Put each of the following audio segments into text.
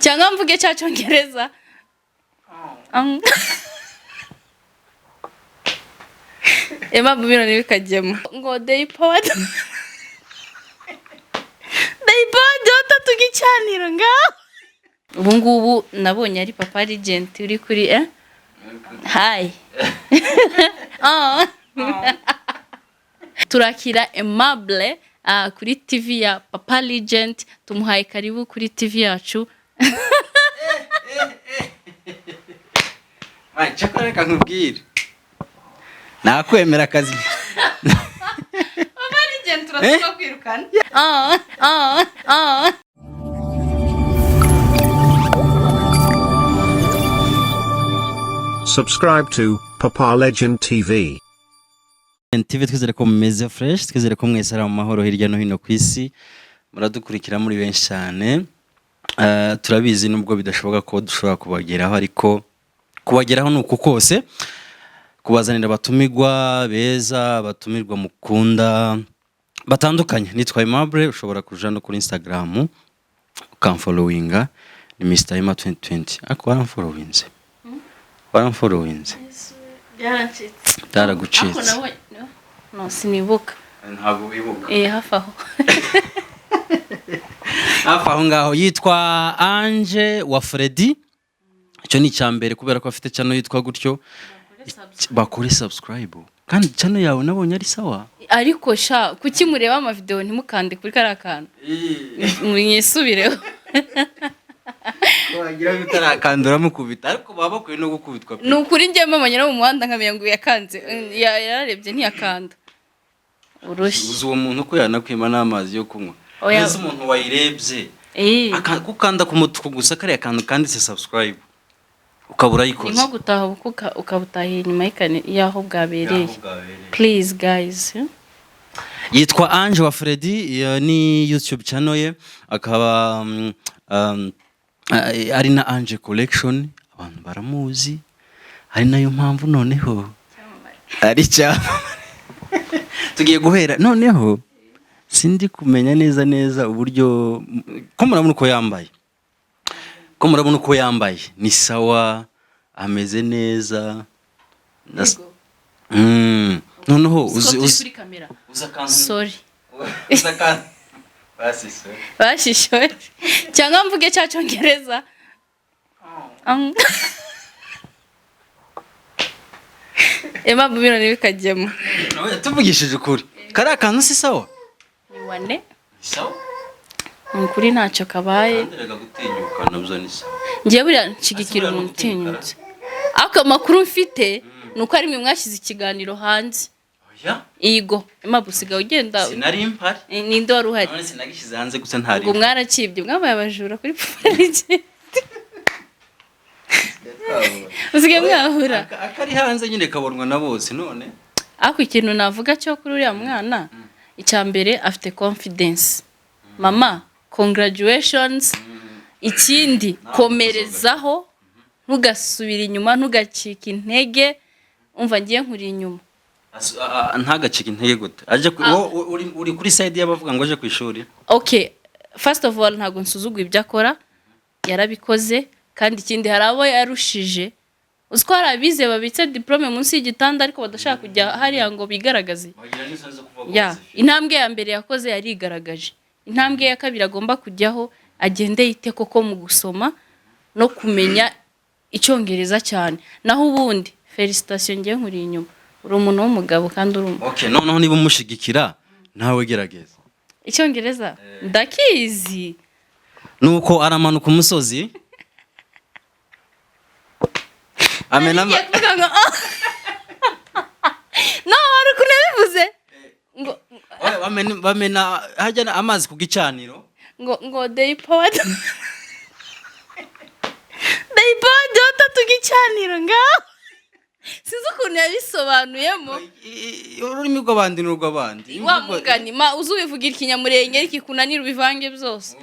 cyangwa mvuge cya Cyongereza Ema bubino nibikajyemo ngo they powered tugicanira ngaho ubu ngubu nabonye ari papa legend uri kuri hi turakira Aimable kuri TV ya Papa Legend tumuhaye karibu kuri TV yacu Chakora kankubwira nakwemera akazi Papa Legend turatuka kwirukana Subscribe to Papa Legend TV. TV twizere ko mumeze fresh, twizere ko mwese ari mu mahoro hirya no hino ku isi. Muradukurikira muri benshi cyane. Turabizi nubwo bidashoboka ko dushobora kubageraho, ariko kubageraho nuko kose kubazanira abatumigwa beza, abatumirwa mukunda batandukanye. Nitwa Aimable, ushobora kuja no kuri Instagram ukamfollowinga ni Mr. Ima 2020. Ako waramfollowinze. Waramfollowinze. Daragucitse. No sinibuka. Ntabwo wibuka. Hafaho. Hafaho ngaho yitwa Ange wa FREDDY. Icyo ni cyambere kubera ko afite channel yitwa gutyo. Bakore subscribe. Kandi channel yawe nabonye ari sawa. Ariko sha kuki mureba ama video ntimukande kuri karakana. Mwinyisubireho. Wagira bitarakandura mukubita ariko baba bakwiye no gukubitwa. Nukuri ngiye mamanyira mu muhanda nkamenya ngo yakanze. Yararebye ntiyakanda. Urushye. Uzi uwo muntu ko yanakwima n'amazi yo kunywa. Ese umuntu wayirebye. Akukanda ku mutuku gusa kare yakanda kanditse subscribe. Ukabura yikoze. Nko gutaha ukabutahiye inyuma y'ikane yaho bwabereye. Please guys. Yitwa Ange wa FREDDY, ni YouTube channel ye, akaba ari na Ange collection, abantu baramuzi. Ari nayo mpamvu noneho ari tugiye guhera noneho sindi kumenya neza uburyo ko murabona uko yambaye. Ko murabona uko yambaye ni sawa, ameze neza. Noneho uzi sorry. Basishoye. Cyangwa mvuge cya Cyongereza Ema bubino nibikajyemo. Tuvugishije ukuri. Kari akantu si sawa? Ni wane? Sawa? Ukuri ntacyo kabaye. Nderaga gutinyuka nabyo ni sawa. Ngiye buriya nshigikira umuntu utinyutse. Ako makuru mfite nuko ari mwe mwashize ikiganiro hanze. Oya? Igo, Ema busiga ugenda. Sinari impari. Ninde wari uhari? None sinagishize hanze gusa ntari. Ngo mwarakibye mwabaye abajura kuri Papa. Uzige mwahura. Akari hanze nyine kabonwa na bose none. Ako ikintu navuga cyo kuri uriya mwana icyambere afite confidence. Mama, congratulations. Ikindi komerezaho ntugasubira inyuma ntugacika intege. Umva ngiye nkuri inyuma. Ntagacika intege gute? Aje uri kuri side y'abavuga ngo aje ku ishuri. Okay, first of all ntago nsuzugwa ibyo akora. Yarabikoze kandi ikindi harabo yarushije. Uzko harabize babitse diplome munsi y'igitanda ariko badashaka kujya hariya ngo bigaragaze. Ya, intambwe ya mbere yakoze yarigaragaje. Intambwe ya kabiri agomba kujyaho agende yite koko mu gusoma no kumenya Icyongereza cyane. Naho ubundi felicitation ngiye nkuri inyuma. Uri umuntu w'umugabo kandi uri. Okay, noneho niba umushigikira nawe gerageza. Icyongereza ndakizi. Nuko aramanuka umusozi. Amena No, ariko nabivuze. Ngo bamena hajya amazi ku gicaniro. Ngo they powered tugicanira ngaho. Sinzi ukuntu yabisobanuyemo. Ururimi rw'abandi n'urw'abandi. Wa mugani ma uzubivugira ikinyamurenge ariko kunanira ubivange byose.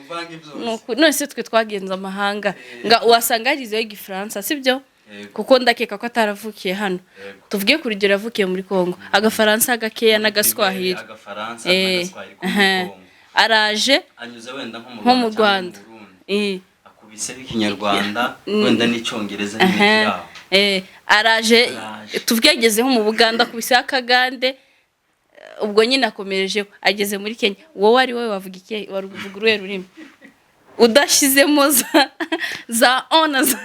None se twe twagenza amahanga nga wasanga arizeho igifaransa sibyo? Kuko ndakeka ko ataravukiye hano. Tuvuge kuri ryo yavukiye muri Kongo. Agafaransa gakeya n'agaswahili. Agafaransa n'agaswahili ku Kongo. Araje anyuze wenda nko mu Rwanda. ubise ikinyarwanda wenda n'icyongereza n'ikiraho araje tuvyegezeho mu Buganda kubise akagande ubwo nyine akomereje ageze muri Kenya wowe ari wowe wavuga iki waruvuga uruhe rurimi udashizemo za honors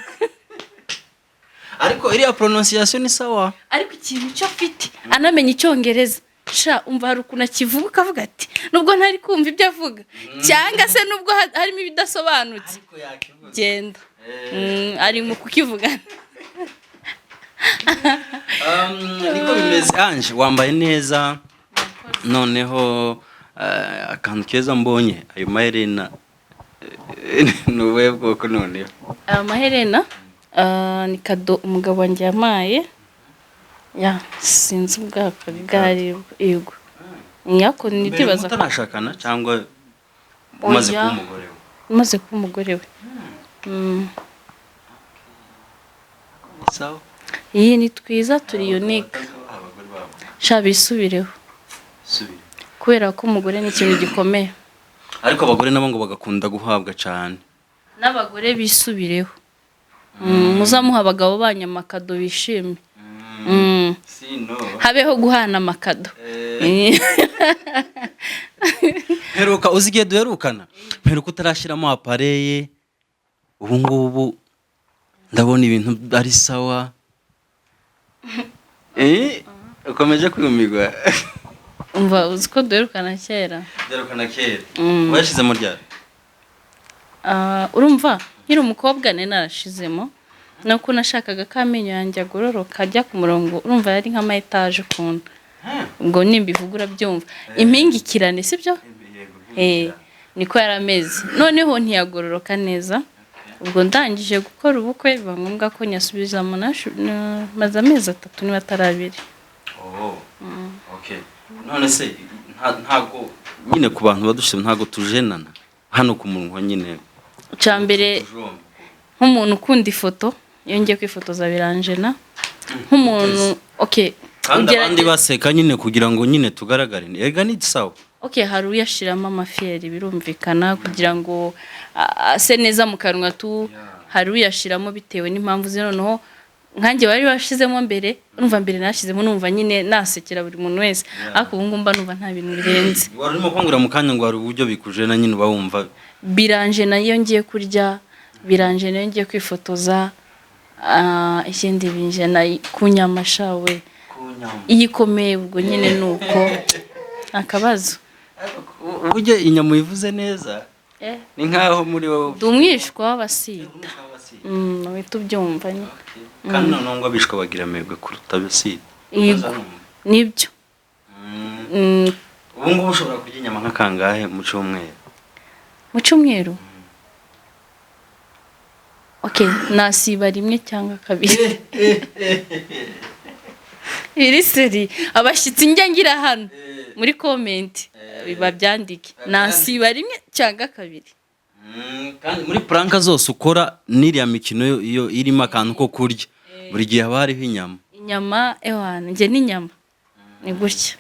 ariko iriya pronunciation ni sawa ariko ikintu cyo afite anamenye icyongereza sha umva hari ukuntu akivuga akavuga ati nubwo ntari kumva ibyo avuga cyangwa se nubwo harimo ibidasobanutse genda ari mu kukivuga niko bimeze Ange wambaye neza noneho akantu keza mbonye ayo maherena nuwe bwoko noneho amaherena ni kado umugabo wanjye yamaye ya sinzi ubwako bwari yego nyako nitibaza ko nashakana cyangwa umaze kuba umugore we umaze kuba umugore we sawa iyi ni twiza turi unique sha bisubireho kubera ko umugore ni ikintu gikomeye ariko abagore nabo ngo bagakunda guhabwa cyane n'abagore bisubireho muzamuha abagabo banyamakado bishimye habeho guhana amakado heruka uzigiye duherukana heruka utarashiramo apareye ubu ngubu ndabona ibintu ari sawa ukomeje kwiyumigwa umva uzi ko duherukana kera washizemo ryari urumva nkiri umukobwa ne narashizemo nako nashakaga ko amenyo yanjye agororoka ajya ku murongo urumva yari nk'ama etage ukuntu ubwo nimbivuga urabyumva impingikirane sibyo niko yarameze noneho ntiyagororoka neza ubwo ndangije gukora ubukwe biba ngombwa ko nyasubiza maze amezi 3 niba atarabiri okay none se ntago nyine ku bantu badushe ntago tujenana hano ku munwa nyine cyambere nk'umuntu ukunda ifoto yongeye kwifotoza biranjena nk'umuntu okay kandi baseka nyine kugira ngo nyine tugaragare ega ni sawa okay hari uyashiramo amafieri birumvikana kugira ngo ase neza mu kanwa tu hari uyashiramo bitewe n'impamvu ze noneho nkanjye bari bashizemo mbere urumva mbere nashizemo numva nyine nasekera buri muntu wese ariko ubu ngumba numva nta bintu birenze warimo kwangura mu kanya ngo hari uburyo bikujena nyine uba wumva biranje nayo ngiye kurya biranje nayo ngiye kwifotoza ikindi binje na kunyamashawe iyikomeye ubwo nyine nuko akabazo uje inyama ivuze neza ni nkaho muri wowe dumwishwa w'abasida wita ubyumva ni kandi nongo abishwa bagira amebwe kuruta abasida nibyo ubu ngubu ushobora kurya inyama nk'akangahe mu cyumweru okay nasiba rimwe cyangwa kabiri iri seri abashitsi njya ngira hano muri comment biba byandike nasiba rimwe cyangwa kabiri kandi muri pranka zose ukora n'iriya mikino iyo irimo akantu ko kurya buri gihe haba hariho inyama ewana nge n'inyama ni gutya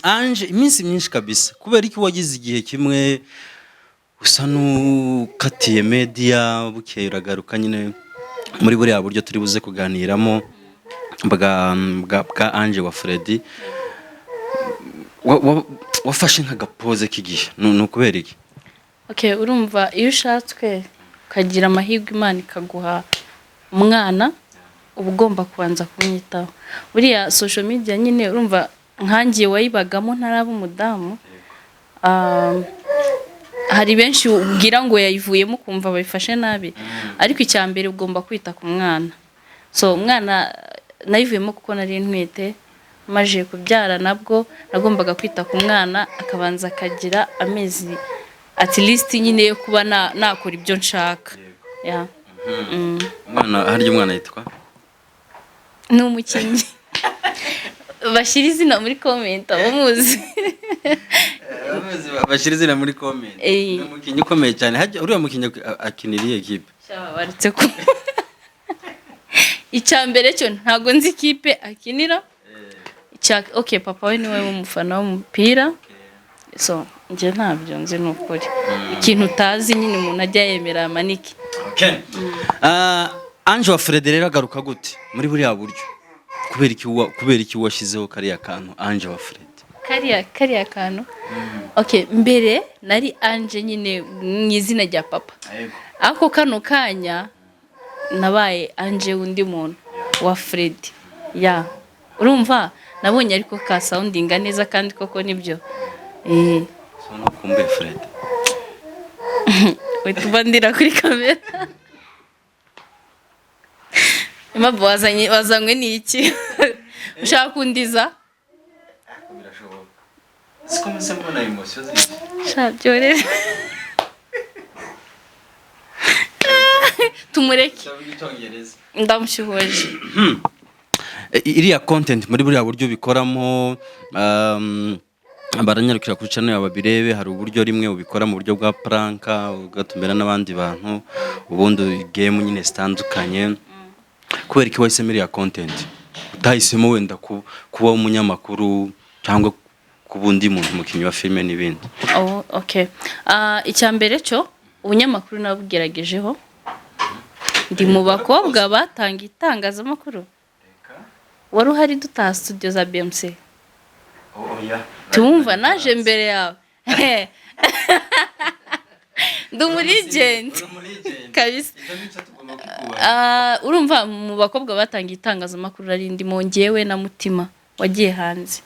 Ange iminsi myinshi kabisa kubera iki wagize igihe kimwe usa n'ukatiye media bukeye uragaruka nyine muri buriya buryo turi buze kuganiramo bwa Ange wa Freddy wafashe nk'agapoze k'igihe n'ukubera iki okay urumva iyo ushatswe ukagira amahirwe Imana ikaguha umwana uba ugomba kubanza kumwitaho buriya social media nyine urumva nkangiye wayibagamo ntaraba umudamu hari benshi ubwira ngo yayivuyemo kumva babifashe nabi ariko icyambere ugomba kwita ku mwana so umwana nayivuyemo kuko nari ntwite maje kubyara nabwo nagombaga kwita ku mwana akabanza akagira amezi at least nyine yo kuba nakora ibyo nshaka umwana harya umwana yitwa n'umukinnyi bashira izina muri comment abamuzi bashira izina muri comment n'umukinnyi ukomeye cyane hajya uriya mukinnyi akiniriye equipe baretse ko icyambere cyo ntago nzi equipe akinira okay papa we niwe umufana w'umupira so nje ntabyo nzi n'ukuri ikintu utazi nyine umuntu ajya yemera amaniki. Okay. Ange wa Freddy rero agaruka gute muri buriya buryo kubera iki washizeho kariya kantu Ange wa Freddy kariya kantu okay mbere nari Ange nyine mu izina rya papa ako kano kanya nabaye Ange undi muntu wa Freddy urumva nabonye ariko ka soundinga neza kandi koko nibyo so no kumbe Freddy witubandira kuri kamera impamvu wazanywe n'iki ushaka kundiza birashoboka siko mse mbona emotions shabyorere tumureke ndamushyuhoje iriya content muri buriya buryo bikoramo baranyarukira kuri channel yawe babirebe hari uburyo rimwe ubikora mu buryo bwa prank ugatumira n'abandi bantu ubundi game nyine zitandukanye kubera iki wahisemo iriya content utahisemo wenda kuba umunyamakuru cyangwa kubundi muntu mukinyi wa filme n'ibindi okay icyambere cyo ubunyamakuru nabugeragejeho ndi mu bakobwa batanga itangazamakuru wari uhari dutaha studio za BMC tumva naje mbere yawe ndumuligent kabisa urumva mu bakobwa batanga itangazamakuru ari ndimo ngewe na Mutima wagiye hanze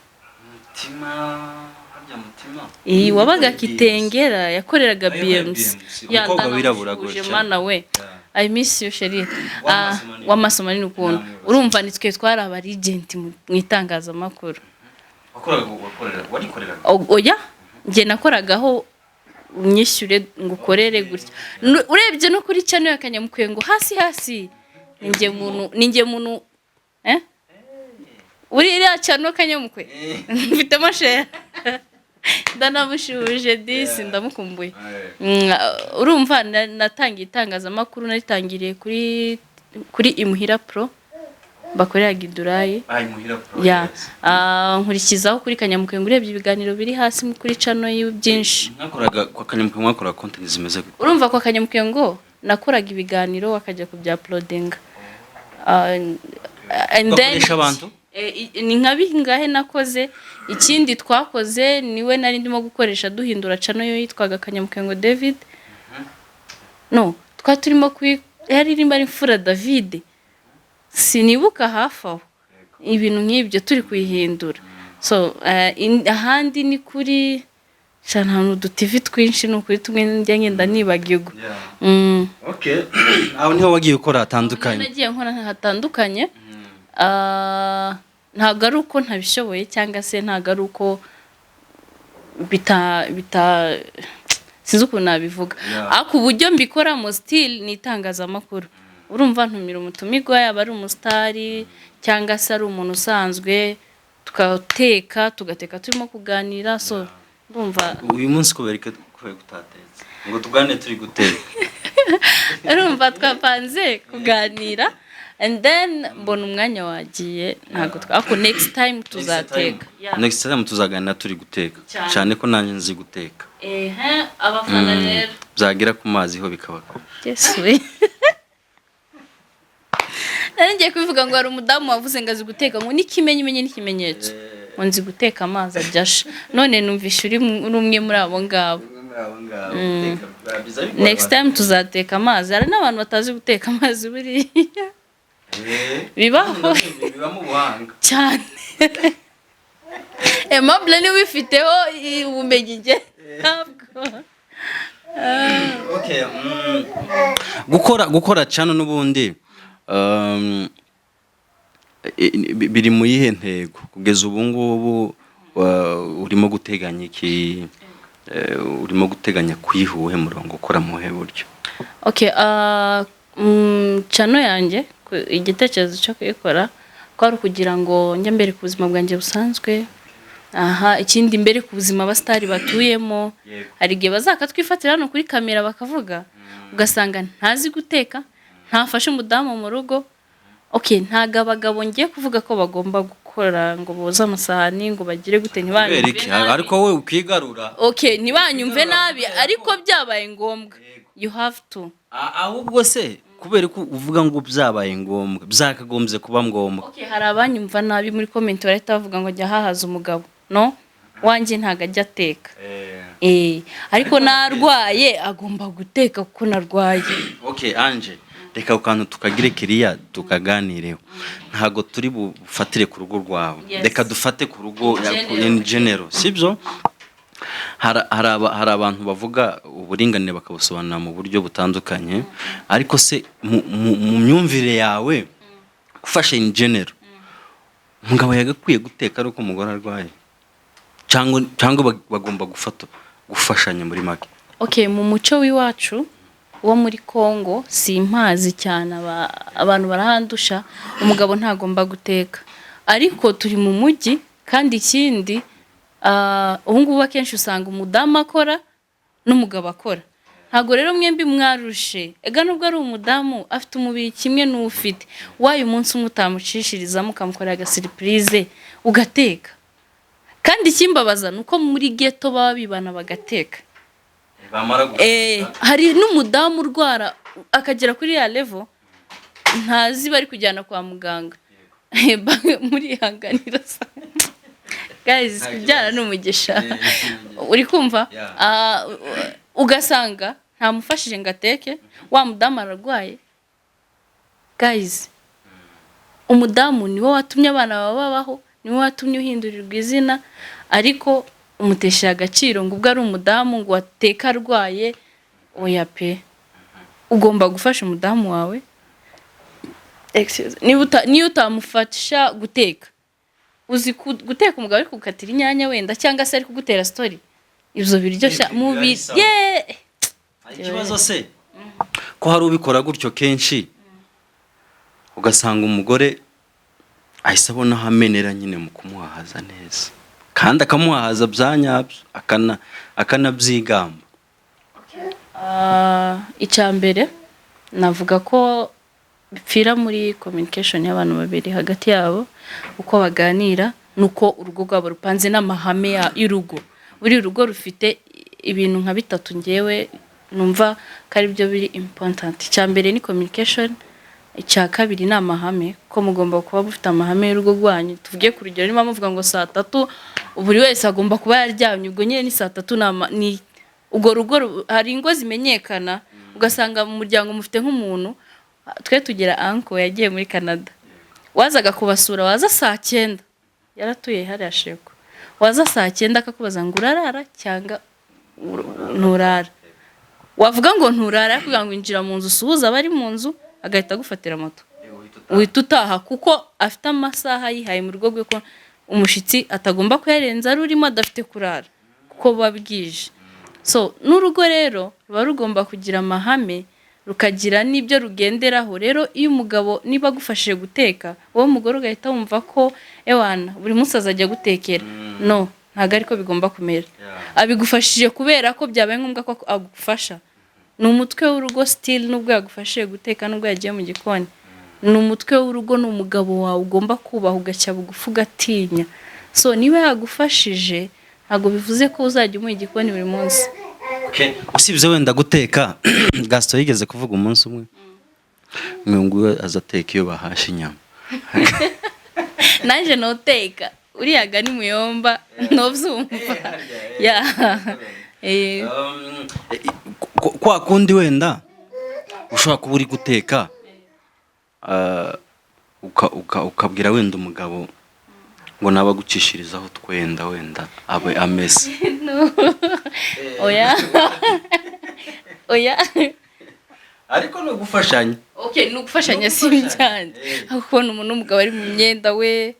wabaga Kitengera yakoreraga BMC yandanaje mana we I miss you Sheri w'amasomo ni ukuntu urumva nitwe twari aba agent mu itangazamakuru oya nge nakoragaho unyishyure ngukorere gutya urebye no kuri channel yakanyamukwe ngo hasi ninge muntu uri iriya channel kanyamukwe mfite mashare ndanamushuje disi ndamukumbuye urumva natangiye itangazamakuru naritangiriye kuri Imuhira Pro bakorera Gidurayi nkurikizaho kuri Kanyamukwe urebye ibiganiro biri hasi kuri channel y'byinshi nakoraga kwa Kanyamukwe mwakora content zimeze gute urumva kwa Kanyamukwe ngo nakoraga ibiganiro akajya kubya uploading and then ni nkabihingahe nakoze ikindi twakoze niwe nari ndimo gukoresha duhindura channel yo yitwaga Kanyamukwe ngo David no twaturimo yaririmba ari Fura David sinibuka hafi aho ibintu nk'ibyo turi kuyihindura so ahandi ni kuri cyane TV twinshi n'ukuri tumwe njya ngenda nibagirwa okay aho niho wagiye ukora hatandukanye nagiye nkora hatandukanye ntago ari uko ntabishoboye cyangwa se ntago ari uko bita sinzi uko nabivuga ariko uburyo mbikoramo still ni itangazamakuru urumva ntumira umutumirwa yaba ari umusitari cyangwa se ari umuntu usanzwe tugateka turimo kuganira so urumva uyu munsi kubera gutatetse ngo tugane turi guteka urumva twapanze kuganira and then mbona umwanya wagiye ntago ako next time tuzateka next time tuzaganira turi guteka cyane ko nanjye nzi guteka abafana rero byagira ku mazi ho bikaba Yesu ngiye kubivuga ngo hari umudamu wavuze ngo azi guteka ngo n'ikimenyimenye n'ikimenyetso ngo nzi guteka amazi aryasha none numvisha uri umwe muri abo ngabo next time tuzateka amazi hari n'abantu batazi guteka amazi buriya bibaho bibamo ubuhanga cyane mabla ni wifiteho ubumenyi nge okay gukora channel n'ubundi biri mu yihe ntego kugeza ubu ngubu urimo guteganya iki urimo guteganya kwihuhe murongo ukora mu he buryo okay channel yanjye igitekerezo cyo kuyikora kwari kugira ngo njye mbere ku buzima bwanjye busanzwe ikindi mbere ku buzima abastari batuyemo hari igihe bazakatwifatira hano kuri kamera bakavuga ugasanga ntazi guteka ntafashe umudamu mu rugo okay ntago abagabo ngiye kuvuga ko bagomba gukora ngo boza amasahani ngo bagire gute ntibanyumve nabi ariko wowe ukigarura okay ntibanyumve nabi ariko byabaye ngombwa you have to ahubwo se kubera ko uvuga ngo byabaye ngombwa byakagombye kuba ngombwa okay hari abanyumva nabi muri comment barahita bavuga ngo jya hahaza umugabo no wanjye ntago ajya ateka ariko narwaye agomba guteka kuko narwaye okay Anje reka ukantu tukagire kiriya tukaganireho ntago turi bufatire ku rugo rwawe reka dufate ku rugo in general sibyo hari abantu bavuga uburinganire bakabusobanura mu buryo butandukanye ariko se mu myumvire yawe gufasha in general umugabo yagakwiye guteka ariko umugore arwaye cyangwa bagomba gufashanya muri make okay mu muco w'iwacu wo muri Kongo simpazi cyane abantu barahandusha umugabo ntagomba guteka ariko turi mu mujyi kandi ikindi ubungubu akenshi usanga umudamu akora n'umugabo akora ntago rero mwembi mwarushe ega nubwo ari umudamu afite umubiri kimwe n'ufite wayo umunsi umwe utamucishiriza mukamukorera surprise ugateka kandi ikimbabaza nuko muri ghetto baba bibana bagateka hari n'umudamu urwara akagera kuri ya level ntazi bari kujyana kwa muganga muri hanganira guys kubyara n'umugisha uri kumva ugasanga ntamufashije ngo ateke wa mudamu ararwaye guys umudamu niwe watumye abana babaho niwe watumye uhindurirwa izina ariko umutesha agaciro ngo ubwo ari umudamu ngo wateka arwaye oya pe ugomba gufasha umudamu wawe niyo utamufasha guteka uzi guteka umugabo ari kugukatira inyanya wenda cyangwa se ari kugutera story ibyo biryoshya mubi ikibazo se ko hari ubikora gutyo kenshi ugasanga umugore ahise abona hamenera nyine mu kumuhahaza neza kandi akamuhahaza byanyabyo akanabyigamba icyambere navuga ko bipfira muri communication y'abantu babiri hagati yabo uko baganira nuko urugo rwabo rupanze n'amahame y'urugo buri rugo rufite ibintu nka bitatu ngewe numva kari byo biri important icyambere ni communication icya kabiri ni amahame ko mugomba kuba bufite amahame y'urugo rwanyu tuvuge ku rugero niba muvuga ngo saa 3 buri wese agomba kuba yaryamye ubwo nyine ni saa 3 ni ubwo rugo hari ingo zimenyekana ugasanga mu muryango mufite nk'umuntu twe tugira uncle yagiye muri Canada wazaga kubasura waza saa 9 yaratuye hari asheko waza saa 9 akakubaza ngo urarara cyangwa nturara wavuga ngo nturara kugira ngo injira mu nzu suhuza abari mu nzu agahita gufatira moto uhita utaha kuko afite amasaha yihaye mu rugo rwe ko umushitsi atagomba kuyarenza rurimo adafite kurara kuko babwije so n'urugo rero ruba rugomba kugira amahame rukagira n'ibyo rugenderaho rero iyo umugabo niba agufashije guteka wowe mugore ugahita wumva ko ewana buri munsi azajya gutekera no ntago ariko bigomba kumera abigufashije kubera ko byabaye ngombwa ko agufasha ni umutwe w'urugo still nubwo yagufashije guteka nubwo yagiye mu gikoni ni umutwe w'urugo n'umugabo wawe ugomba kubaha ugacya bugufi ugatinya so niba yagufashije ntago bivuze ko uzajya umuha igikoni buri munsi usibye wenda guteka Gaston yigeze kuvuga umunsi umwe ngo azateka iyo bahashe inyama nanje noteka uriya gani muyomba novyumva kwa kundi wenda ushobora kuba uri guteka ukabwira wenda umugabo ngo nabagucishirizaho twenda wenda abe amese oya ariko no gufashanya okay no gufashanya si cyane akubona umuntu umugabo ari mu myenda we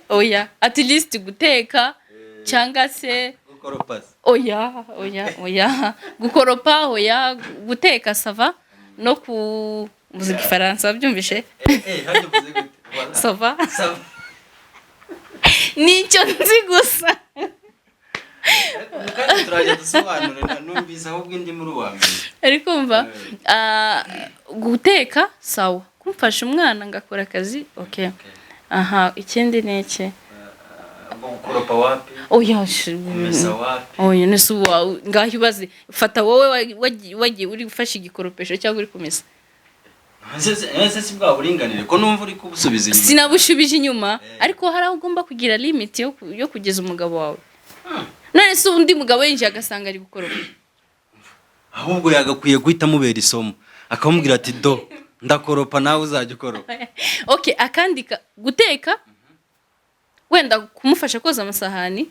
oya at least guteka cyangwa se gukoropa oya gukoropa oya guteka sava no ku muziki Faransa byumvishe hadi uvuze gute sava nicyo nzi gusa kandi turaje dusobanura numvise ahubwo indi muri wambere ariko mva guteka sawa kumfasha umwana ngakora akazi okay aha ikindi neke gukoropa wapi oya kumesa wapi oya nese ngaho ibaze fata wowe wagiye uri gufasha igikoropesho cyangwa uri kumesa ese si bwa buringanire ko numva uri kubusubiza inyuma sinabushubije inyuma ariko hari aho ugomba kugira limit yo kugeza umugabo wawe none se undi mugabo yinjiye agasanga ari gukoropa ahubwo yagakwiye guhita mubera isomo akamubwira ati do ndakoropa nawe uzajya ukoropa okay akandika guteka wenda kumufasha koza amasahani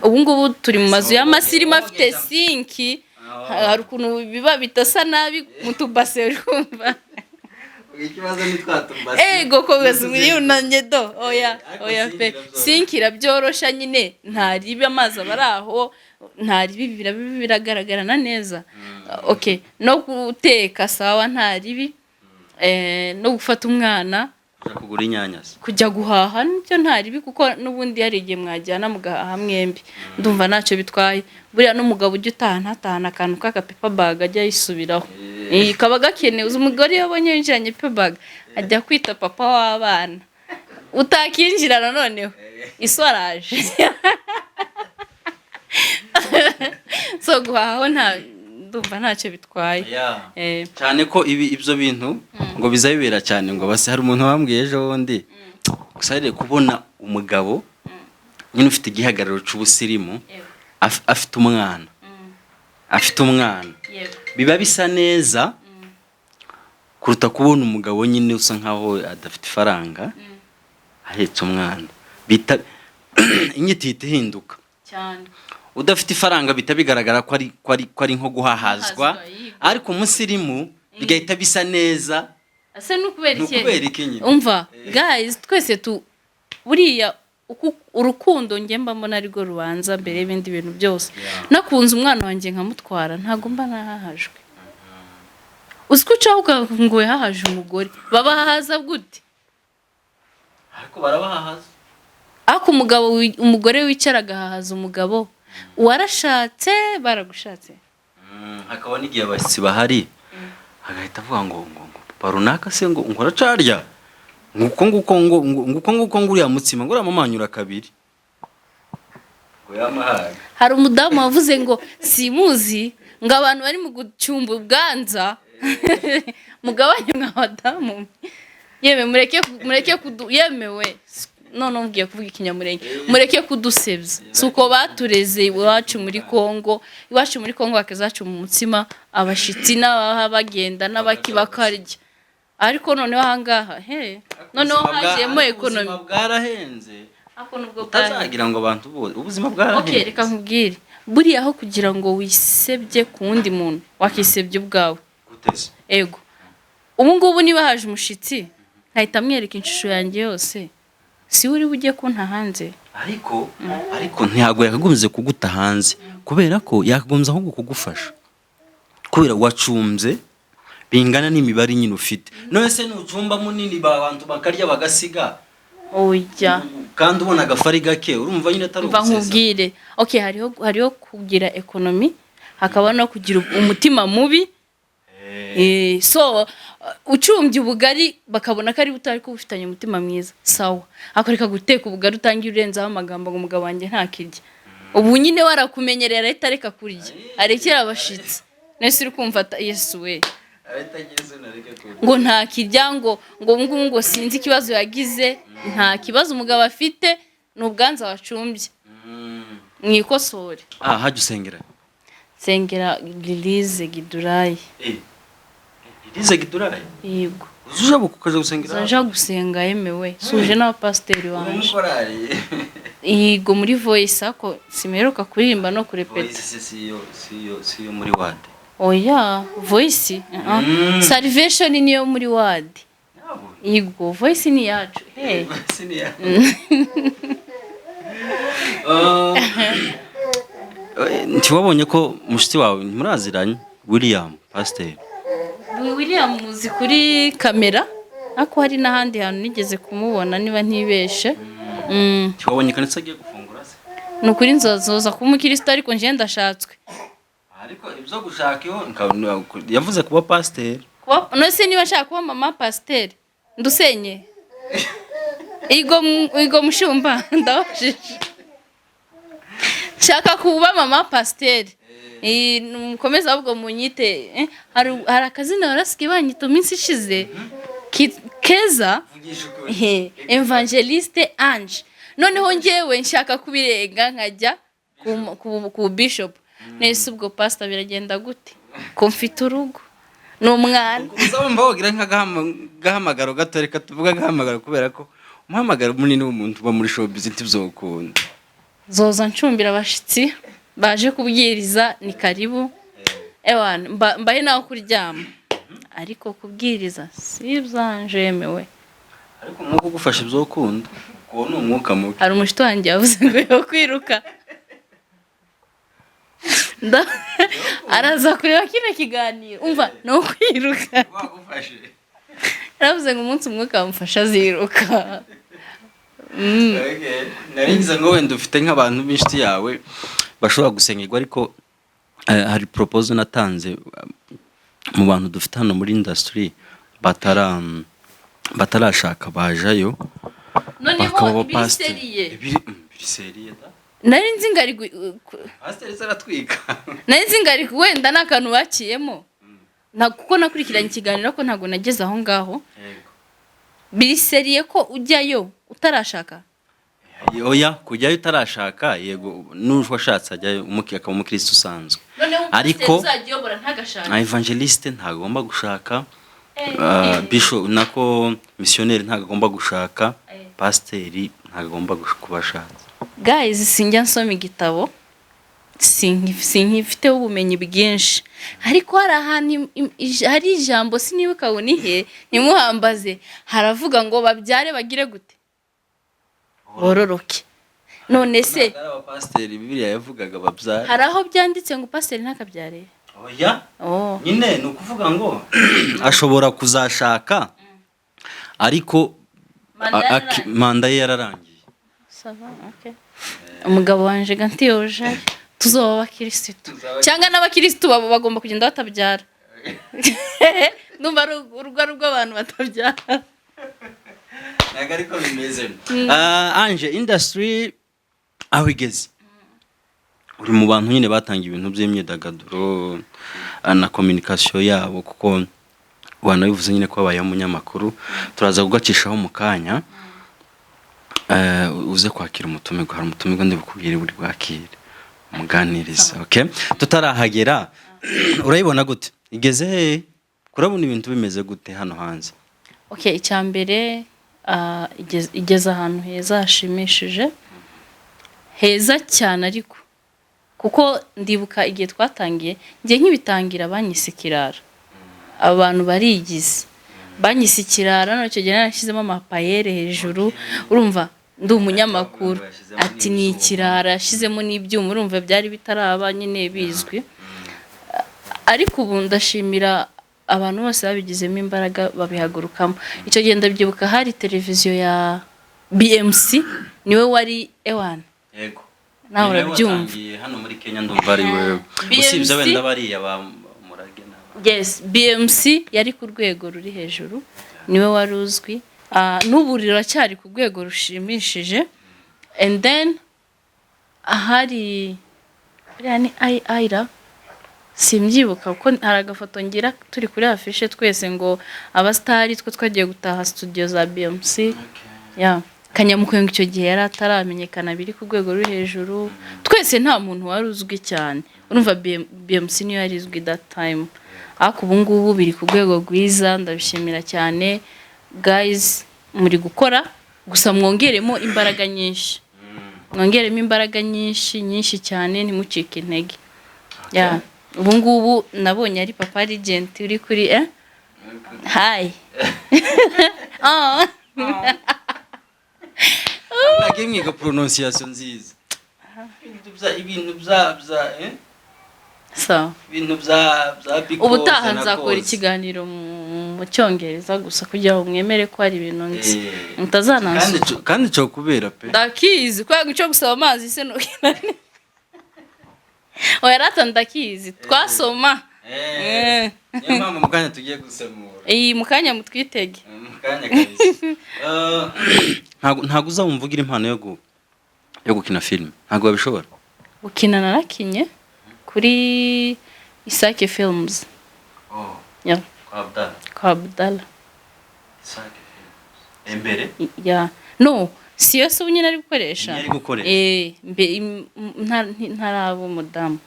ubu ngubu turi mu mazu y'amasirimu afite sinki hari ukuntu biba bitasa nabi mu tubase urumva ikibazo ni twatumbase ego kogeza uyunanye do oya pe sinki irabyorosha nyine ntaribi amazi abaraho ntaribi biragaragarana neza okay no guteka sawa ntaribi no gufata umwana kugura inyanya kujya guhaha nicyo ntaribi kuko nubundi hari igihe mwajyana mugahaha mwembi ndumva ntacyo bitwaye buriya n'umugabo ujya utahana akantu k'akapepa bag ajya yisubiraho kaba gakenewe umugore yabonye yinjiranye pepa bag ajya kwita papa w'abana utakinjira noneho isoraje so guhaha ndumva ntacyo bitwaye cyane ko ibyo bintu ngo bizabibera cyane ngo base hari umuntu wambwiye ejo wundi gusarire kubona umugabo nyine ufite igihagararo cy'ubusirimu afite umwana biba bisa neza kuruta kubona umugabo nyine usa nkaho adafite ifaranga ahetse umwana bita inyito ihinduka cyane udafite ifaranga bita bigaragara ko ari nko guhahazwa ariko umusirimu bigahita bisa neza ase n'ukubera iki umva guys twese buriya urukundo nge mba mbona ari rwo rubanza mbere y'ibindi bintu byose nakunze umwana wanjye nkamutwara ntago mba nahahajwe uziko ucaho ngo yahahaje umugore babahaza gute ariko barabahaza ako umugore wicaraga hahaza umugabo warashatse baragushatse hakaba n'igihe abashyitsi bahari hagahita avuga ngo papa runaka se ngo uracarya nguko nguriya mutsima ngo uramamanyura kabiri ngo yamahari hari umudamu wavuze ngo simuzi ngo abantu bari mu gucumba ubwanza mugabanye mw'abadamu yewe mureke yemewe none ugiye kuvuga ikinyamurenge mureke kudusebya suko batureze iwacu muri Kongo bakezacu mu mutsima abashitsi n'abaha bagenda n'abakibakarya ariko none ahangaha none hajemo economy bwarahenze ako nubwo utazagira ngo abantu bose ubuzima bwarahenze okay reka nkubwire buri aho kugira ngo wisebye ku wundi muntu wakisebye ubwawe guteze ego ubu ngubu niba haje umushitsi nkahita mwereka inshusho yanjye yose si uri bujye kunta hanze ariko ntiyago yakagombye kuguta hanze kubera ko yakagombye ahubwo kugufasha kubera wacumbye bingana n'imibare nyine ufite none se n'ucumba munini abantu bakarya bagasiga oya kandi ubona agafari gake urumva nyine atari ubusesa nkubwire okay hariho kugira economy hakaba no kugira umutima mubi so ucumbye ubugari bakabona ko ari butari kubufitanye umutima mwiza sawa akoreka guteka ubugari utangiye urenzaho amagambo ngo umugabo wanjye ntakirya ubu nyine warakumenyerera ahita areka kurya arekera abashitsi nese uri kumva Yesu we ngo ntakirya ngo sinzi ikibazo yagize nta kibazo umugabo afite n'ubwanza wacumbye mwikosore hajya usengera Lilize Gidurayi Lilize Gidurayi yego uje bukukaje gusengera zaje gusenga yemewe suje n'abapasiteri wanje yego muri voice ako simeruka kuririmba no kurepeta siyo muri ward oya voice salvation niyo muri ward yego voice ni yacu voice ni yacu ntiwabonye ko mushiti wawe muraziranye William pasteur William muzi kuri kamera ako hari n'ahandi hantu nigeze kumubona niba ntibeshe ntiwabonye kanitse agiye gufungura se nukuri nzoza kuba umukristo ariko nje ndashatswe ariko ibyo gushaka yavuze kuba pasteur no se niba nshaka kuba mama pasteur ndusenye Igo mushumba ndabashije. Shaka kuba mama pasteur. Mukomeza ahubwo munyite hari akazina barasikiye banyita minsi ishize Keza Evangeliste Ange. Noneho ngewe nshaka kubirenga nkajya ku bishop. Nese ubwo pastor biragenda gute? Ko mfite urugo n'umwana. Uzabumva wogira nk'agahamagaro gato reka tuvuga agahamagaro kubera ko umuhamagaro munini w'umuntu uba muri showbiz ntibzokunda. Zoza ncumbira abashitsi baje kubwiriza ni karibu. Ewana mbaye naho kuryama. Ariko kubwiriza si byanjemewe. Ariko mwuko gufasha ibzokunda. Ko no umwuka mubi. Hari umushito wanjye yavuze ngo yo kwiruka. Araza kureba kino kiganiro. Umva no kwiruka. Wagufashe. Yaravuze ngo umunsi umwuka amufasha ziruka. Okay. Naringiza ngo wenda ufite nk'abantu b'inshuti yawe bashobora gusengerwa ariko hari proposal natanze mu bantu dufite hano muri industry batarashaka bajayo. Noneho biseriye da. Nari nzi ngari pastor zaratwika. Nari nzi ngari wenda nakantu bakiyemo. Kuko nakurikiranye ikiganiro ko ntago nageze aho ngaho. Yego. Biseriye ko ujyayo utarashaka. Oya kujyayo utarashaka yego n'uwashatse ajyayo akaba umukristo usanzwe. Ariko evangeliste ntagomba gushaka. Bishop nako missionnaire ntagomba gushaka. Pasteur ntagomba kubashaka. Guys sinjya nsoma igitabo sinkifite ubumenyi bwinshi ariko hari ahantu hari ijambo sinibuka unihe nimuhambaze haravuga ngo babyare bagire gute bororoke none se pasteur Bibiliya yavugaga babyara hari aho byanditse ngo pasteur ntakabyare. Oya nyine ni ukuvuga ngo ashobora kuzashaka ariko manda ye yararangiye. Sava okay. Umugabo wanje gantiyoje tuzoba abakirisitu cyangwa n'abakirisitu bagomba kugenda batabyara. Numva urugo rw'abantu batabyara. Nagariko bimeze. Ange industry aho igeze. Uri mu bantu nyine batanga ibintu by'imyidagaduro na communication yabo kuko wanabivuze nyine ko abaye umunyamakuru turaza kugacishaho mu kanya. Uze kwakira umutumirwa hari umutumirwa ndibukubwire buri bwakire umuganiriza. Okay tutarahagera urayibona gute igeze kurabona ibintu bimeze gute hano hanze? Okay icyambere igeze ahantu heza hashimishije heza cyane ariko kuko ndibuka igihe twatangiye ngiye nkibitangira banyisikirara abantu barigize banyisikirara no cyo gihe narashizemo amapayere hejuru urumva ndi umunyamakuru ati ni ikirara yashizemo n'ibyuma urumva byari bitaraba nyine bizwi ariko ubu ndashimira abantu bose babigizemo imbaraga babihagurukamo. Icyo gihe ndabyibuka hari televiziyo ya BMC niwe wari ewana. Yego. Nawe urabyumva. Hano muri Kenya ndumva ari wewe. Usibye wenda bari abamurage naba. Yes, BMC yari ku rwego ruri hejuru niwe wari uzwi. N'uburiro cyari ku rwego rushimishije. And then ahari yani Aira simbyibuka kuko hari agafoto ngira turi kuri afishe twese ngo abastari twe twagiye gutaha studio za BMC. Yeah. Kanyamukwenga icyo gihe yari ataramenyekana biri ku rwego ruri hejuru. Twese nta muntu wari uzwi cyane. Urumva BMC niyo yari izwi that time. Ariko ubu ngubu biri ku rwego rwiza ndabishimira cyane. Guys muri gukora gusa mwongeremo imbaraga nyinshi. Mwongeremo imbaraga nyinshi cyane ntimucike intege. Yeah. Ubu ngubu nabonye ari papa legend uri kuri hi. Nagimwe ko pronunciation nziza. Ibintu bya so ibintu bya biko. Ubutaha nzakora ikiganiro mu Cyongereza gusa kugira ngo mwemere ko ari ibintu nzi. Mutazanansa. Kandi cyo kubera pe. Ndakizi kwa gucyo gusaba amazi se no kinani. Oya rata ndakizi twasoma. Niyo mpamvu mukanya tugiye gusemura. Mukanya mutwitege. kanya kabisa. Ntago uzamva ugira impano yo gukina film. Ntago babishobora. Gukina narakinye kuri Isake Films. Oh. Yeah. Kwa Abdallah. Isake Films. Embere? Yeah. No, siyo se unyine ari gukoresha. Ari gukoresha. Ntarabo mudamu.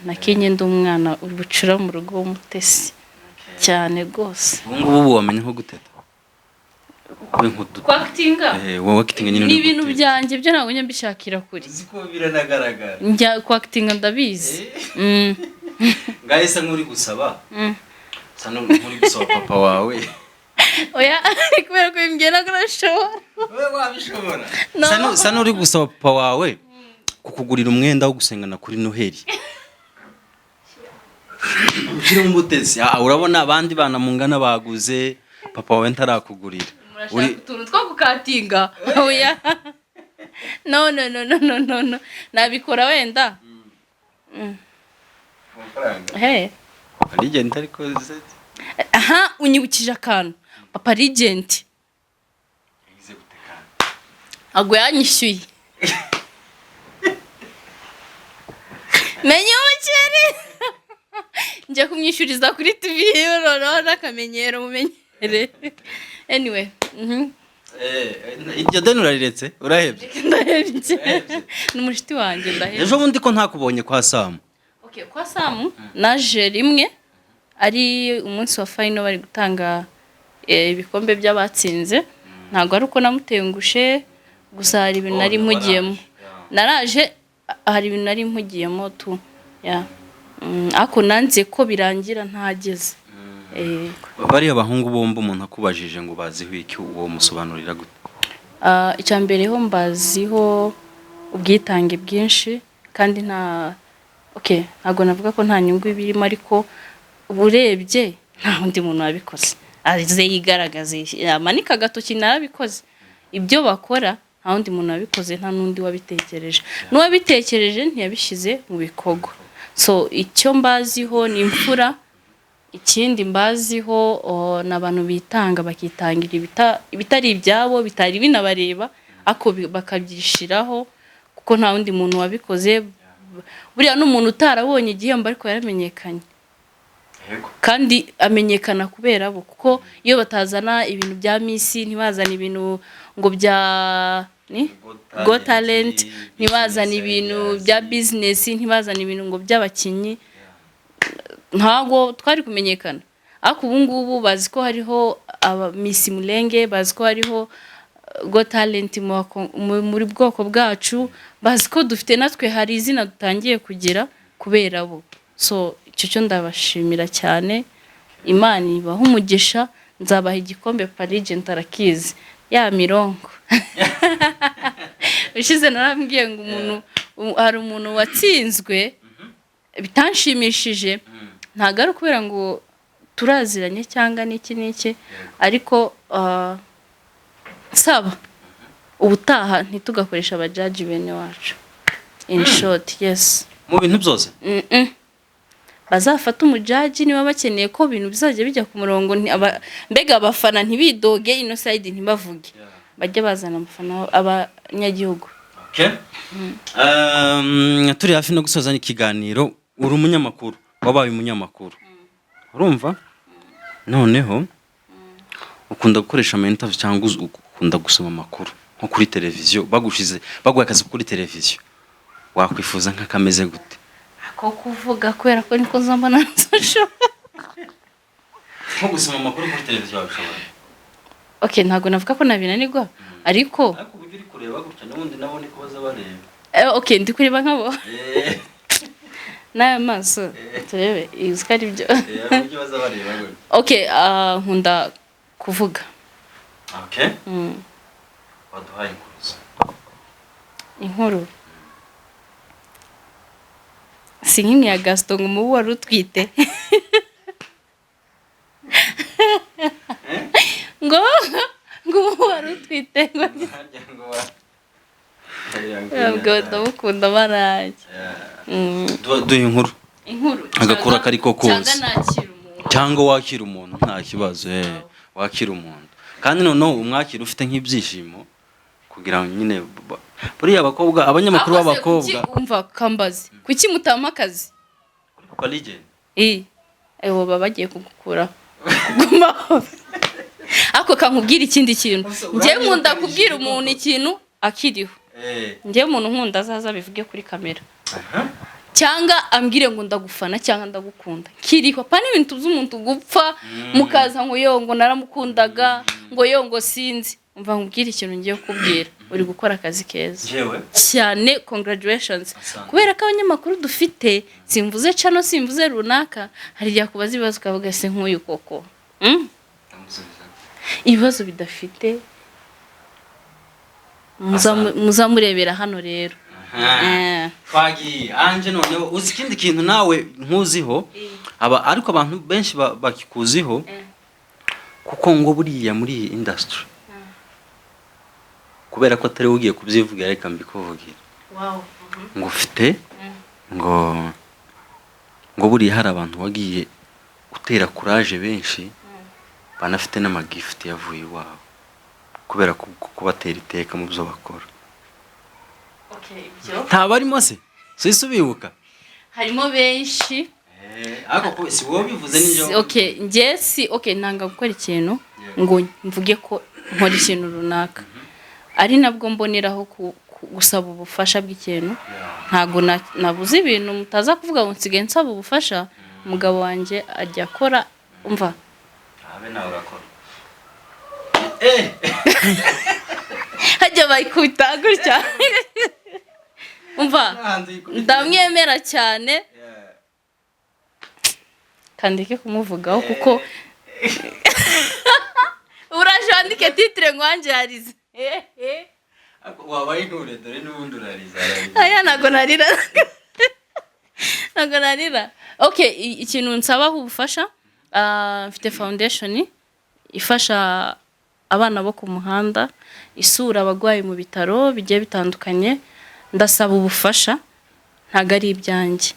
Nakinye ndi umwana ubucura mu rugo w'umutesi. Cyane gose. Ubungubu wamenye nko guteta. Kwactinga? Wowe acting nyine ni ibintu byanjye byo ntabwo njya mbishakira kuri. Ziko biranagaragara. Njya kwactinga ndabizi. Ngahise nkuri gusaba. Sano nkuri gusaba papa wawe. Oya, kubera ko bimbwira ko nashobora. Wewe wabishobora. Sano uri gusaba papa wawe kukugurira umwenda wo gusengana kuri Noheli. Ukiri umutesi, urabona abandi bana mungana baguze papa wawe ntarakugurira. Uri tuntu two gukatinga. Oya. No. Nabikora wenda. Legend ariko zeti. Aha, unyibukije akantu. Papa Legend. Yize gutekana. Ago yanyishyuye. Menye umuceri. Njya kumwishyuriza kuri TV rero nakamenyero mumenyere. Anyway, Iryo deni urariretse urahebye. Ndahebye. N'umushiti wanjye ndahebye. Ejo bundi ko ntakubonye kwa Sam. Okay, kwa Sam naje rimwe ari umunsi wa final bari gutanga ibikombe by'abatsinze. Ntago ari uko namutengushe gusa hari ibintu nari mpugiyemo. Naraje hari ibintu nari mpugiyemo tu. Yeah. Ako nanze ko birangira ntageze. Bari abahungu bomba umuntu akubajije ngo baziho iki uwo musobanurira gute? Icyambere ho mbaziho ubwitange bwinshi kandi ntago navuga ko nta nyungu ibirimo ariko uburebye nta undi muntu wabikoze. Aze yigaragaze amanika gatoki narabikoze. Ibyo bakora nta undi muntu wabikoze nta nundi wabitekereje. N'uwabitekereje ntiyabishize mu bikogo. So icyo mbaziho ni imfura. Ikindi mbaziho n'abantu bitanga bakitangira ibitari ibyabo bitari binabareba ako bakabyishiraho kuko nta wundi muntu wabikoze. Buriya n'umuntu utarabonye igihembo ariko yaramenyekanye. Kandi amenyekana kubera bo kuko iyo batazana ibintu bya Miss ntibazana ibintu ngo bya Go Talent, ntibazana ibintu bya business, ntibazana ibintu ngo by'abakinyi. Ntago twari kumenyekana. Ako ubungubu bazi ko hariho Miss Mulenge, bazi ko hariho Go Talent muri bwoko bwacu, bazi ko dufite natwe hari izina dutangiye kugira kubera bo. So icyo cyo ndabashimira cyane. Imana ibaha umugisha, nzabaha igikombe Legend arakizi. Ya mirongo. Ushize narambwiye ngo umuntu hari umuntu watsinzwe bitanshimishije. Ntago ari kubera ngo turaziranye cyangwa niki ariko saba ubutaha ntitugakoresha abajaji bene wacu. In short, yes. Mu bintu byose. Bazafata umujaji niba bakeneye ko ibintu bizajya bijya ku murongo mbega abafana ntibidoge ino side ntibavuge. Bajye bazana abafana abanyagihugu. Okay. Turi hafi no gusoza ikiganiro. Uri umunyamakuru, wabaye umunyamakuru. Urumva? Noneho ukunda gukoresha interview cyangwa ukunda gusoma amakuru nko kuri televiziyo baguha akazi kuri televiziyo. Wakwifuza nk'akameze gute? Ako kuvuga kubera ko niko nzambana nzasho. Nko gusoma amakuru kuri televiziyo wabishobora. Okay, ntago navuga ko nabinanirwa ariko uburyo uri kureba gutya n'ubundi nabone ko baza bareba. Okay, ndi kureba nkabo. Naye maso turebe izikari byo. Uburyo baza bareba gutya. Okay, nkunda kuvuga. Okay. Waduhaye inkuru. Si nk'imwe ya Gaston ngo mubu wari utwite. Ngo mubu wari utwite ngo. Ngo ndamukunda baraje. Duhe inkuru. Inkuru. Agakura kari ko kose. Cyangwa nakira umuntu. Cyangwa wakira umuntu nta kibazo. wakira umuntu kandi noneho umwakira ufite nk'ibyishimo kugira ngo nyine buriya abakobwa abanyamakuru b'abakobwa umva kambazi kuki mutama akazi kwa legend ewo baba bagiye kugukura kugumaho ako kankubwira ikindi kintu njye nkunda kubwira umuntu ikintu akiriho njye umuntu nkunda azaza bivuge kuri kamera cyangwa ambwire ngo ndagufana cyangwa ndagukunda kiriho pa n'ibintu by'umuntu gupfa mukaza ngo yo ngo naramukundaga ngo yo ngo sinzi umva nkubwira ikintu ngiye kubwira uri gukora akazi keza cyane congratulations kubera ko abanyamakuru dufite simvuze cano simvuze runaka hari ya kubaza ibibazo kavuga se nk'uyu koko ibibazo bidafite muzamurebera hano rero Fagi anje noneho uzi ikindi kintu nawe nkuziho ariko abantu benshi bakikuziho kuko ngo buriya muri iyi industry kubera ko atari ugiye kubyivugira reka mbikuvugira ngo ufite ngo buriya hari abantu wagiye gutera courage benshi banafite n'amagift yavuye iwabo kubera kubatera iteka mu byo bakora ntabarimo se sisubibuka harimo benshi ako si wowe bivuze n'injo nanga gukora ikintu ngo mvuge ko nkora ikintu runaka ari nabwo mboneraho gusaba ubufasha bw'ikintu ntago nabuze ibintu mutaza kuvuga ngo nsigaye nsaba ubufasha umugabo wanjye ajya akora umva abe nawe urakora hajya bayikubita gutya umva ndamwemera cyane kandike kumuvugaho kuko uraje wandike titre ngo wanje yarize wabaye nture dore n'ubundi urariza aya nago narira ikintu nsabaho ubufasha mfite foundation ifasha abana bo ku muhanda isura abagwayi mu bitaro bigiye bitandukanye ndasaba ubufasha ntago ari ibyanjye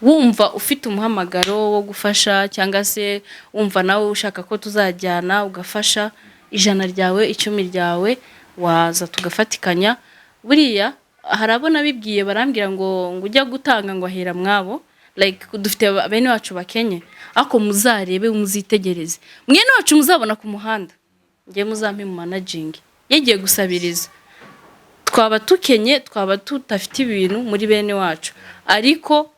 wumva ufite umuhamagaro wo gufasha cyangwa se wumva nawe ushaka ko tuzajyana ugafasha 100 ryawe 10 ryawe waza tugafatikanya buriya harabona bibwiye barambwira ngo ujya gutanga ngo ahera mwabo like dufite bene wacu bakenye ako muzarebe umuzitegereze mwene wacu muzabona ku muhanda ngiye muzampe mu managing yagiye gusabiriza twaba tukenye twaba tutafite ibintu muri bene wacu ariko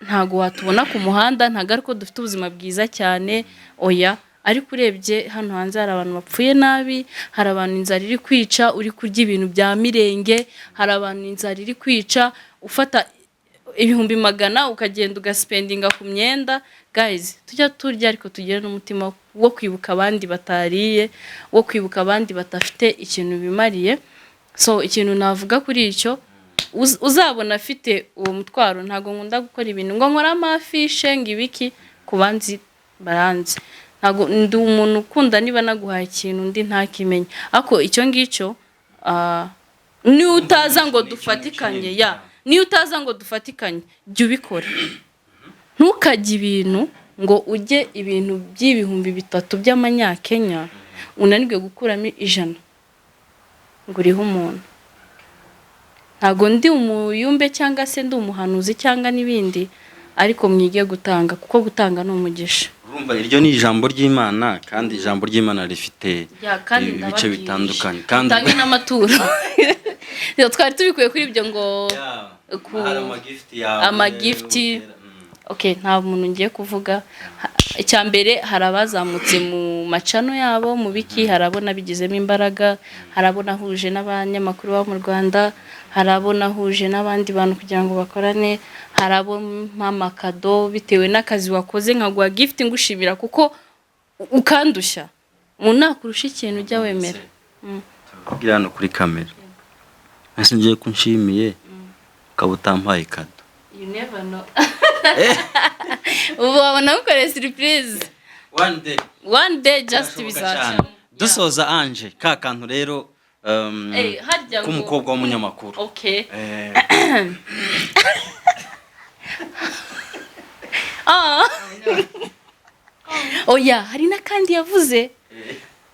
ntago watubona ku muhanda ntago ariko dufite ubuzima bwiza cyane oya ariko urebye hano hanze hari abantu bapfuye nabi hari abantu inzara iri kwica uri kurya ibintu bya mirenge hari abantu inzara iri kwica ufata 100 ukagenda ugaspendinga ku myenda guys tujya turya ariko tugire n'umutima wo kwibuka abandi batariye wo kwibuka abandi batafite ikintu bimariye so ikintu navuga kuri icyo uzabona afite uwo mutwaro ntago nkunda gukora ibintu ngo nkora amafishe ngibiki kubanzi baranze ntago ndi umuntu ukunda niba naguhaye ikintu ndi ntakimenye ako icyo ngicyo ni utaza ngo dufatikanye ni utaza ngo dufatikanye jya ubikora ntukajye ibintu ngo ujye ibintu by'ibihumbi 3 by'amanyakenya unanirwe gukuramo 100 ngo uriho umuntu ntago ndi umuyumbe cyangwa se ndi umuhanuzi cyangwa nibindi ariko mwige gutanga kuko gutanga no umugisha urumva iryo ni ijambo ry'Imana kandi ijambo ry'Imana rifite ibice bitandukanye kandi tange n'amaturo twari tubikuye kuri ibyo ngo amagifti nta muntu ngiye kuvuga icyambere harabazamutse mu macano yabo mu biki harabona bigizemo imbaraga harabona huje n'abanyamakuru bo mu Rwanda harabona huje n'abandi bantu kugira ngo bakorane harabona amakado bitewe n'akazi wakoze nkagwa gift ngushimira kuko ukandushya umuntu nakurusha ikintu ujya wemera kugira no kuri kamera ese ngiye kunshimiye ukabutampaye kado you never know ubu wabona ukore surprise one day just bizaca dusoza anje ka kantu rero k'umukobwa w'umunyamakuru oya hari n'akandi yavuze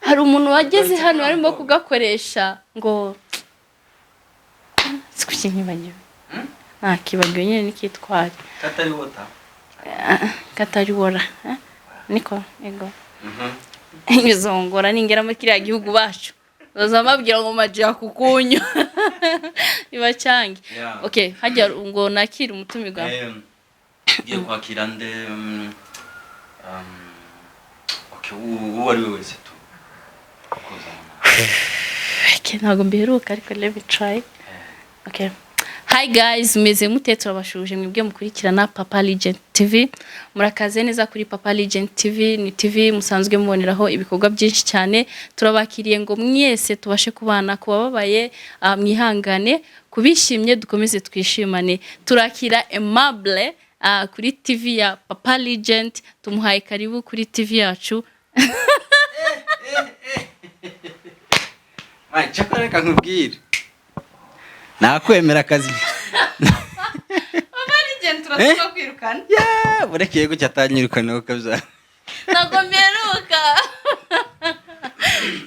hari umuntu wageze hano arimo kugakoresha ngo sikukinyibagiwe nakibagiwe nyine nikitwari katari wota katari wora niko ego izongora ningera muri kiriya gihugu bacu bazamabwira ngo maji yakukunyo ibacyange okay hajya ngo nakira umutumirwa ngiye kwakira nde okay uwo ari we wese tu okay ntago mbiheruka ariko let me try okay. Hi guys, meze mute turabashuje mwebwe mukurikirana Papa Legend TV. Murakaze neza kuri Papa Legend TV, ni TV musanzwe muboneraho ibikorwa byinshi cyane. Turabakiriye ngo mwese tubashe kubana kubabaye, mwihangane, kubishimye dukomeze twishimane. Turakira Aimable kuri TV ya Papa Legend, tumuhaye karibu kuri TV yacu. Mai chakora kankubwira. Nakwemera akazi. Papa Legend turashobora kwirukana. Yeah, burekeye gucya atanyirukana ukabya. Ntago mperuka.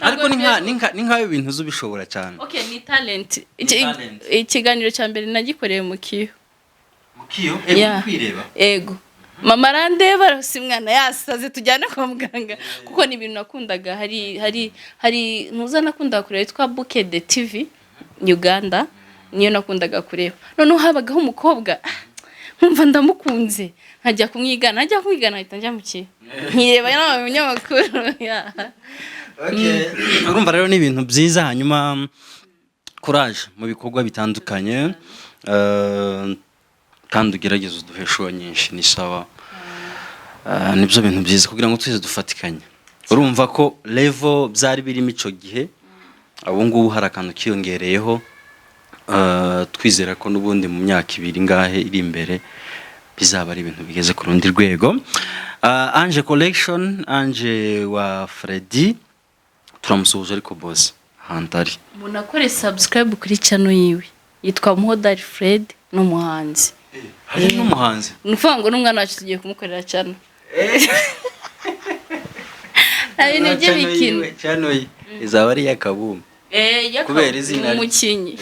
Ariko ni nka ibintu zubishobora cyane. Okay, ni talent. Ikiganiro cya mbere nagikoreye mu kiyo. Mu kiyo? Kwireba. Ego. Mama randeba si mwana yasaze tujyana kwa muganga kuko ni ibintu nakundaga hari ntuza nakunda kureba yitwa Bouquet de TV Uganda niyo nakundaga kureba none habagaho umukobwa nkumva ndamukunze nkajya kumwigana ahita njya mu kiyo nkireba n'abanyamakuru ya okay urumva rero ni ibintu byiza hanyuma courage mu bikorwa bitandukanye kandi ugerageza uduhesho nyinshi ni sawa nibyo bintu byiza kugira ngo twese dufatikanye urumva ko level byari birimo ico gihe abo ngubu harakantu kiyongereyeho twizera ko nubundi mu myaka ibiri ngahe iri imbere bizaba ari ibintu bigeze ku rundi rwego Ange collection Ange wa Freddy turamusuhuje ariko boss hantari munakore subscribe kuri channel yiwe yitwa Muhodari Fred n'umuhanzi hari n'umuhanzi nufango n'umwana wacu tugiye kumukorera cyane ari nje bikino channel izaba ari yakabumba kubera izina umukinyi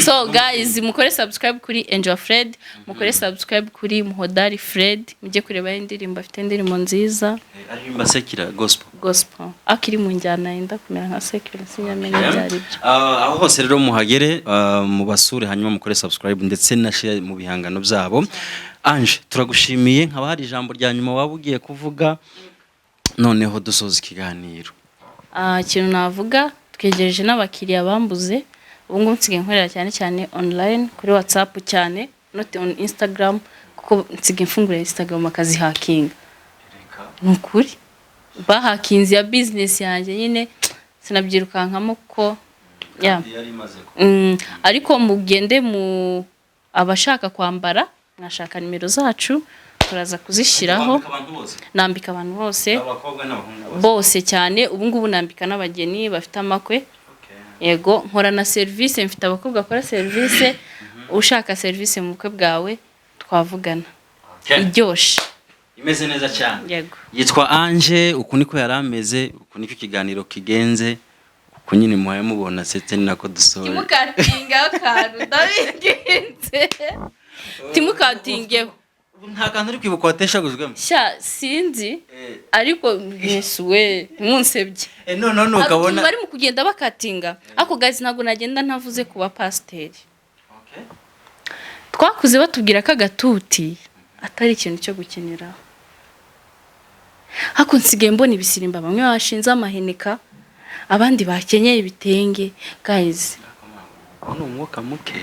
so guys mukore subscribe kuri Angel Fred mukore subscribe kuri Muhodari Fred mujye kureba indirimbo afite indirimbo nziza aririmba sekira gospel akiri mu njyana yenda kumera nka sekira sinyamenye byari byo aho hose rero muhagere mu basure hanyuma mukore subscribe ndetse na share mu bihangano byabo Ange turagushimiye nkaba hari ijambo rya nyuma wabugiye kuvuga noneho dusoza ikiganiro ikintu navuga twegereje n'abakiriya bambuze ubu ngo nsigaye nkorera cyane online kuri WhatsApp cyane not on Instagram kuko nsigaye mfungura Instagram akazi hacking nukuri bahakinze ya business yanjye nyine sinabyirukankamo ko ya ariko mugende mu abashaka kwambara mwashaka nimero zacu turaza kuzishiraho nambika abantu bose bose cyane ubu ngubu nambika n'abageni bafite amakwe yego nkora na service mfite abakobwa akora service ushaka service mu bukwe bwawe twavugana iryoshe imeze neza cyane yego yitwa Ange uku niko yarameze uku niko ikiganiro kigenze uku nyine muhaye mubona sete ni nako dusoje timukatinga akantu ndabigenze timukatingeho nta kantu uri kwibuka wateshagujwemo sha sinzi ariko yesuwe munsebye none ukabona bari mu kugenda bakatinga ako gazi ntago nagenda ntavuze kuba pasiteri twakuze batubwira ko agatuti atari ikintu cyo gukenera hako nsigaye mbona ibisirimba bamwe bashinze amahenika abandi bakenyeye ibitenge guys no umwuka muke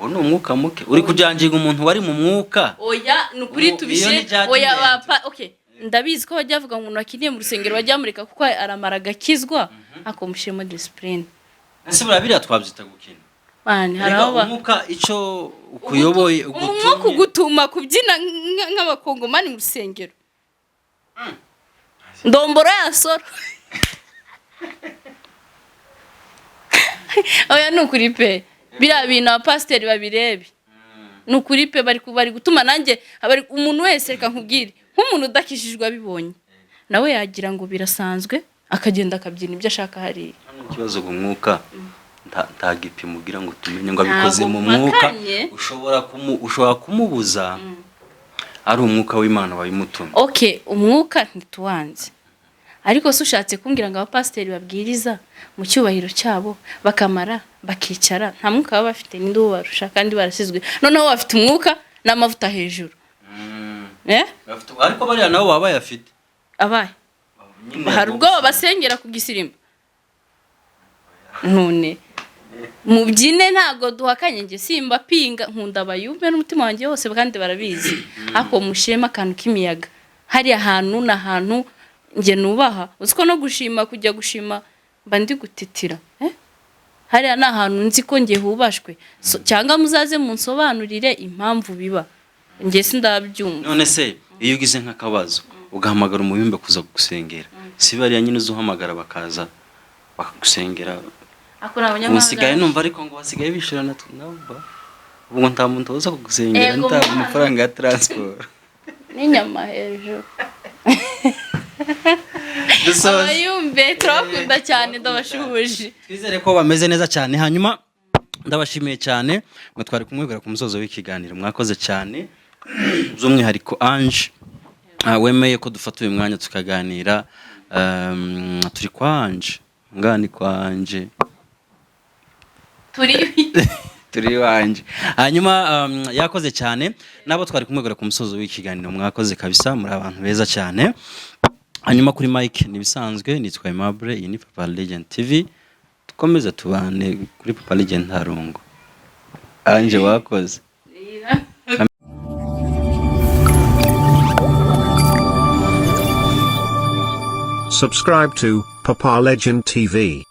umwuka muke uri kujanjiga umuntu wari mu mwuka oya nukuri tubishe oya bapa okay ndabizi ko bajya vuga umuntu akiniye mu rusengero bajya mureka kuko aramara gakizwa akomushemo discipline ese burabira twabyita gukina mani haraho umwuka ico ukuyoboye umwuka gutuma kubyina nk'abakongomani mu rusengero ndombora yasoro oya nukuri pe bira bintu abapasiteri babirebe nukuri pe bari gutuma nanjye umuntu wese reka nkubwire nk'umuntu udakishijwe abibonye nawe yagira ngo birasanzwe akagenda akabyina ibyo ashaka hariya. Ikibazo umwuka nta gipimo ugira ngo tumenye ngo abikoze mu mwuka, ushobora kumubuza ari umwuka w'Imana wabimutumye. Okay, umwuka ntituwanze, ariko se ushatse kumbwira ngo abapasiteri babwiriza mu cyubahiro cyabo bakamara bakicara nta mwuka baba bafite, ninde ubarusha kandi barasizwe, noneho bafite umwuka n'amavuta hejuru. Ariko bariya nabo baba bayafite. Abaye hari ubwo basengera ku gisirimba, none mubyine ntago duhakanye, nge simba pinga, nkunda abayumve n'umutima wanjye wose kandi barabizi, ako mushema akantu k'imiyaga hari ahantu n'ahantu nge nubaha. Uziko no gushima, kujya gushima mba ndi gutitira, hari n'ahantu nzi ko nge hubashwe, cyangwa muzaze munsobanurire impamvu biba, nge sindabyumva. None se iyo ugize nk'akabazo ugahamagara umuyumbe kuza gusengera, si bariya nyine uzuhamagara bakaza bakagusengera? Musigaye numva ariko ngo basigaye bishurana tunamba, ubwo nta muntu uza kugusengera nta amafaranga ya transport n'inyama hejuru. Abayumbe turakunda cyane, ndabashuhuje, twizere ko bameze neza cyane. Hanyuma ndabashimiye cyane ngo twari kumwegura ku musozo w'ikiganiro, mwakoze cyane, by'umwihariko Ange wemeye ko dufata uyu mwanya tukaganira. Turi kwa Ange, ngani kwa Ange turi wanje. Hanyuma yakoze cyane, nabo twari kumwegura ku musozo w'ikiganiro, mwakoze kabisa, muri abantu beza cyane. Hanyuma kuri Mike nibisanzwe nitwa Aimable, iyi ni Papa Legend TV, dukomeze tubane kuri Papa Legend ntarungo. Ange wakoze. Subscribe to Papa Legend TV.